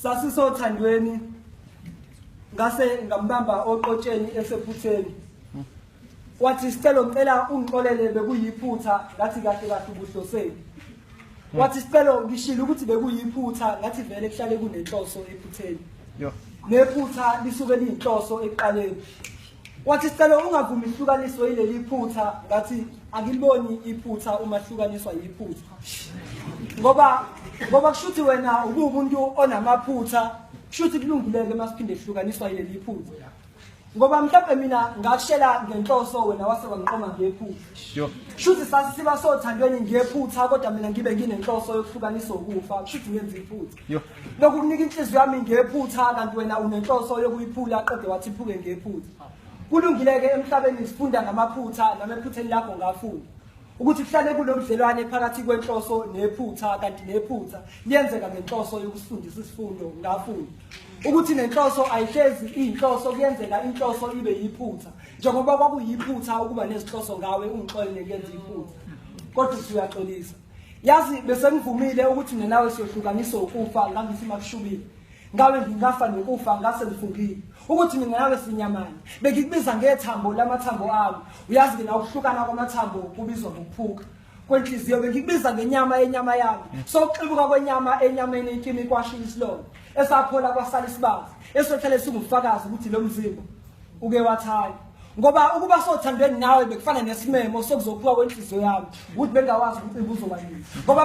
Sasisothandweni ngase ngambamba oqotsheni esephutheni. Wathi sicela ngicela ungixolele bekuyiphutha ngathi kahle kahle ubuhloseni. Wathi sicela ngishilo ukuthi bekuyiphutha ngathi vele kuhlale kunenhloso ephutheni. Nephutha lisuke liyinhloso eqaleni. Wathi sicela ungavumi ihlukaniswe yileli phutha ngathi akiliboni iphutha uma hlukaniswa yiphutha. Ngoba kushuthi wena ubumuntu onamaphutha kushuthi kulungileke masiphinde hlukaniswa yileli phutha. Ngoba mhlawumbe mina ngakushela ngenhloso wena wasewa ngiqoma ngephutha. Kushuthi sasiba sothandweni ngephutha kodwa mina ngibe nginenhloso yokuhlukanisa ukufa kushuthi ngenza iphutha. Lokhu kunika inhliziyo yami ngephutha kanti wena unenhloso yokuyiphula qede wathi iphuke ngephutha. Kulungileke emhlabeni sifunda ngamaphutha namephutheni lakho ngafunda ukuthi kuhlale kulobudlelwane phakathi kwenhloso nephutha kanti nephutha liyenzeka ngenhloso yokusifundisa isifundo ngafunda ukuthi nenhloso ayihlezi inhloso kuyenzeka inhloso ibe yiphutha njengoba kwakuyiphutha ukuba nezinhloso ngawe ungixolele kuyenza iphutha kodwa uyaxolisa yazi bese ngivumile ukuthi mina nawe siyohlukanisa ukufa ngangisima kushubile ngawe ngingafa nokufa ngase ngifungile ukuthi mina nawe sinyamani bekikubiza ngethambo lamathambo ami uyazi ke na ukuhlukana kwamathambo kubizwa ngokuphuka kwenhliziyo bekikubiza ngenyama yenyama yami sokuxibuka kwenyama enyameni intimi kwashiya isilonda esaphola kwasala isibazi esohlale singufakazi ukuthi lo mzimba uke wathaya ngoba ukuba sothandweni nawe bekufana nesimemo sokuzophuka kwenhliziyo yami ukuthi bengawazi ukuthi ubuzoba yini ngoba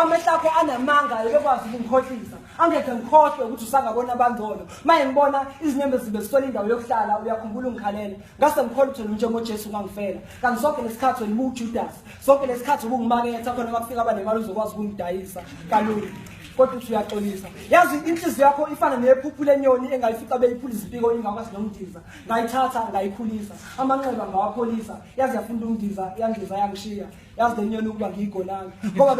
amehlakho anamanga ekwazi ukungikhohlisa angeke ngikhohlwe ukuthi usangabona abangcono maye ngibona izinyembezi bezisola indawo yokuhlala uyakhumbula ungikhalela ngase ngikholwa ukuthi njengoJesu ungangifela kanti sonke lesikhathi wena uJudas sonke lesikhathi ubungimaketha khona makufika abanemali uzokwazi ukungidayisa kalula kodwa uthi uyaxolisa yazi inhliziyo yakho ifana nephuphu lenyoni engayifica beyiphula izipiko ingakwazi nomdiza ngayithatha ngayikhulisa amanxeba ngawapholisa yazi yafunda umdiza yangiza yangishiya yazi lenyoni ukuba ngiyigonanga ngoba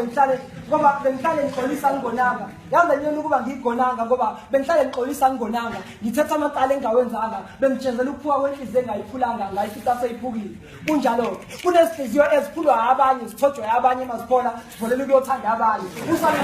bengihlale ngixolisa ngigonanga yazi lenyoni ukuba ngiyigonanga ngoba bengihlale ngixolisa ngigonanga ngithetha amaqala engawenzanga bengitshenzela ukuphuka kwenhliziyo engayiphulanga ngayifica seyiphukile kunjalo kunezihliziyo eziphulwa abanye zithojwe abanye maziphola zivolele ukuyothanda abanye usale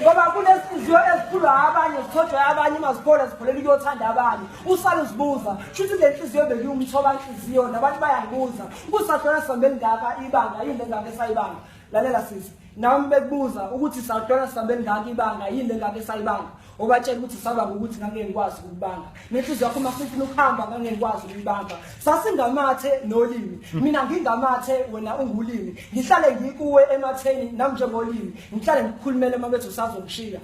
ngoba kunezihliziyo eziphulwa abanye zithojwe abanye maziphola zivolele ukuyothanda abanye usale uzibuza shuthi le nhliziyo bekuyumthoba inhliziyo nabantu bayangibuza ukusaqala sihambeni ngaka ibanga yini engake sayibanga lalela sisi nami bekubuza ukuthi saqala sihambeni ngaka ibanga yini engake sayibanga obatshela ukuthi sabanga ukuthi ngeke ngikwazi ukubanga nenhliziyo yakho masifuna ukuhamba ngeke ngikwazi ukubanga sasingamathe nolimi mina ngingamathe wena ungulimi ngihlale ngikuwe ematheni nami njengolimi ngihlale ngikukhulumele mabethu sazongishiya